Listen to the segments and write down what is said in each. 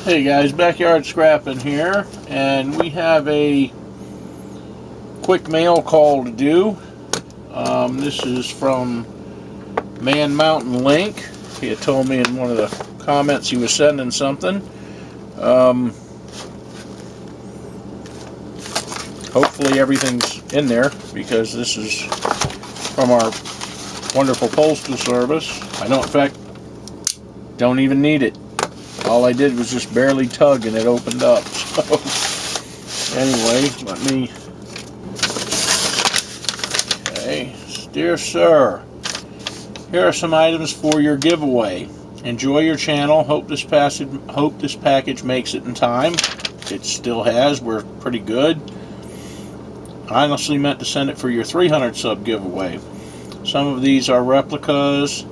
Hey guys, backyard scrapping here, and we have a quick mail call to do. This is from Man Mountain Link. He had told me in one of the comments he was sending something. Hopefully everything's in there, because this is from our wonderful postal service. I know, in fact, don't even need it. All I did was just barely tug and it opened up. So, anyway, let me... Okay. Dear sir, here are some items for your giveaway. Enjoy your channel. Hope this package makes it in time. It still has. We're pretty good. I honestly meant to send it for your 300 sub giveaway. Some of these are replicas.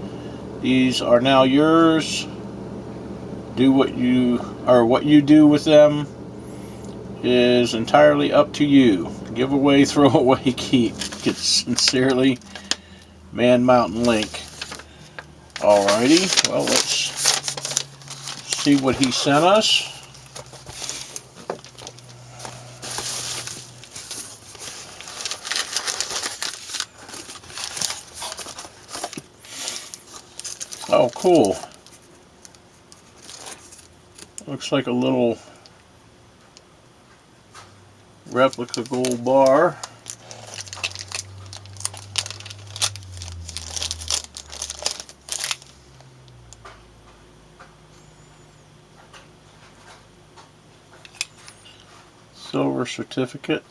These are now yours. Do what you do with them is entirely up to you. Give away, throw away, keep. It's sincerely, Man Mountain Link. Alrighty, well, let's see what he sent us. Oh, cool. Looks like a little replica gold bar. Silver certificate.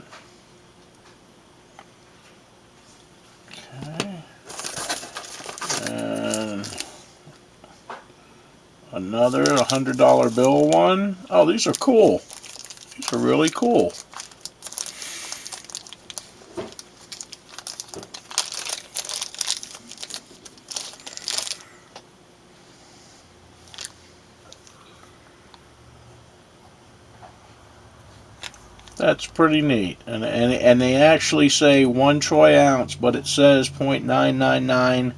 Okay. And another $100 bill one. Oh, these are cool. These are really cool. That's pretty neat. And they actually say 1 troy ounce, but it says 0.999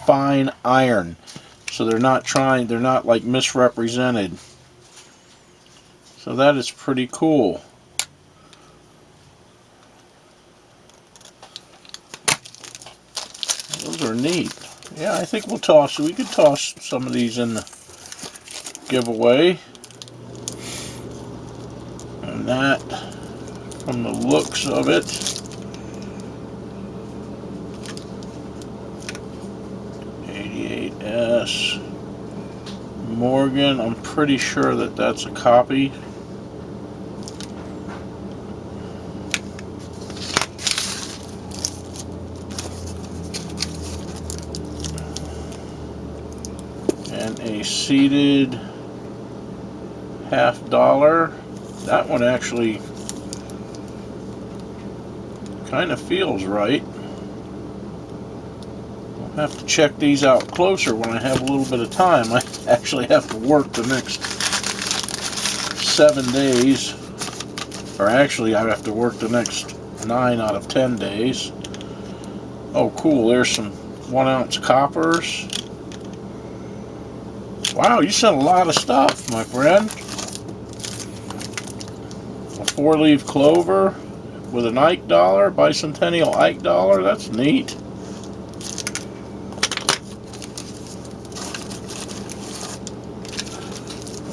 fine iron. So they're not like misrepresented. So that is pretty cool. Those are neat. Yeah, I think we could toss some of these in the giveaway. And that, from the looks of it, '88S Morgan, I'm pretty sure that that's a copy. And a seated $50. That one actually kind of feels right. I'll have to check these out closer when I have a little bit of time. I actually have to work the next 7 days. Or actually, I have to work the next 9 out of 10 days. Oh, cool. There's some 1 ounce coppers. Wow, you sent a lot of stuff, my friend. A 4-leaf clover with an Ike dollar, bicentennial Ike dollar. That's neat.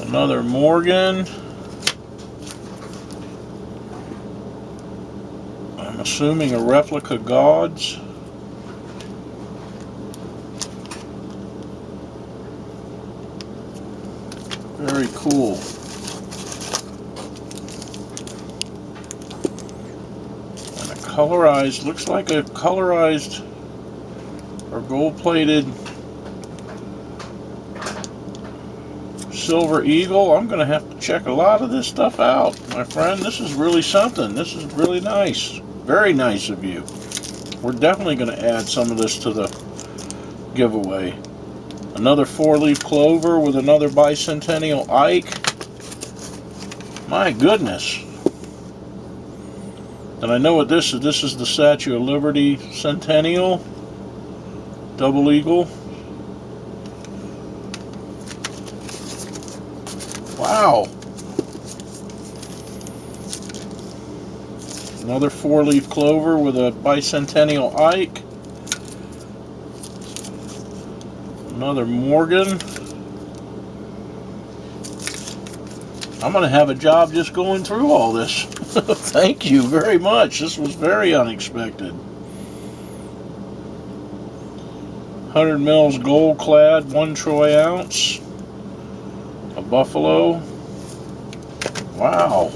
Another Morgan. I'm assuming a replica Gods. Very cool. And a colorized, looks like a colorized or gold-plated Silver Eagle. I'm going to have to check a lot of this stuff out, my friend. This is really something. This is really nice. Very nice of you. We're definitely going to add some of this to the giveaway. Another 4-leaf clover with another bicentennial Ike. My goodness. And I know what this is. This is the Statue of Liberty Centennial. Double Eagle. Wow. Another 4-leaf clover with a bicentennial Ike. Another Morgan. I'm going to have a job just going through all this. Thank you very much. This was very unexpected. 100 mils gold clad, 1 troy ounce. A buffalo. Wow.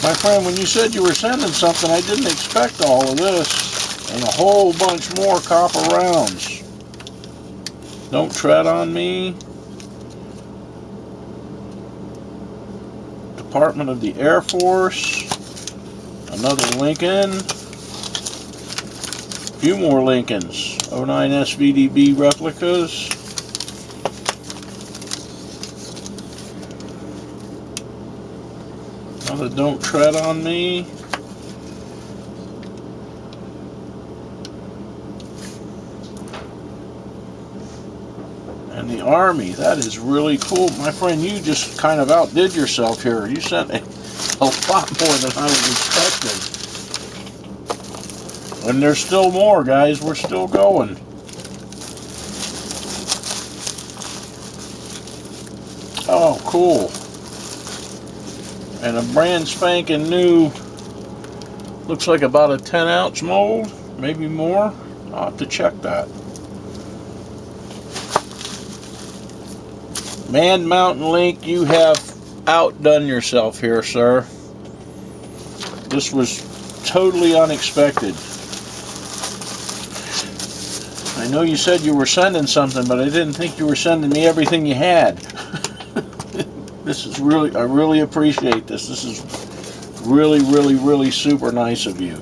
My friend, when you said you were sending something, I didn't expect all of this. And a whole bunch more copper rounds. Don't tread on me. Department of the Air Force. Another Lincoln. A few more Lincolns. 09 SVDB replicas. Another Don't Tread on Me. And the Army, that is really cool. My friend, you just kind of outdid yourself here. You sent a lot more than I was expecting. And there's still more, guys. We're still going. Oh, cool. And a brand spanking new, looks like about a 10-ounce mold, maybe more. I'll have to check that. Man Mountain Link, you have outdone yourself here, sir. This was totally unexpected. I know you said you were sending something, but I didn't think you were sending me everything you had. This is really, I really appreciate this. This is really, really, really super nice of you.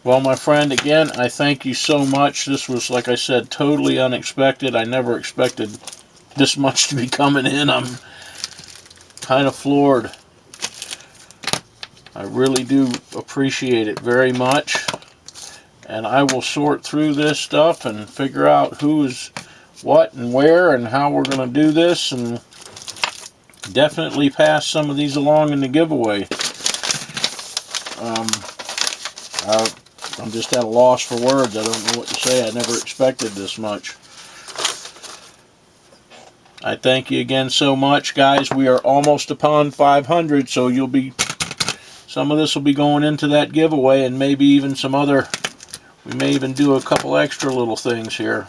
Well, my friend, again, I thank you so much. This was, like I said, totally unexpected. I never expected this much to be coming in. I'm kind of floored. I really do appreciate it very much. And I will sort through this stuff and figure out who is what and where and how we're going to do this, and definitely pass some of these along in the giveaway. I'm just at a loss for words. I don't know what to say. I never expected this much. I thank you again so much, guys. We are almost upon 500, so you'll be, some of this will be going into that giveaway, and maybe even some other, we may even do a couple extra little things here.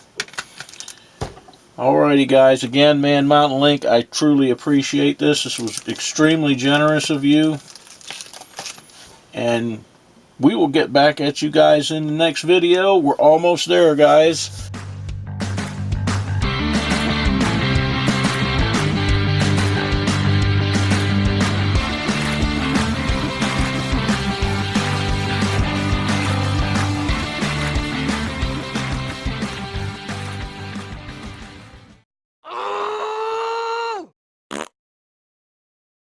Alrighty, guys, again, Man Mountain Link, I truly appreciate this. This was extremely generous of you. And we will get back at you guys in the next video. We're almost there, guys.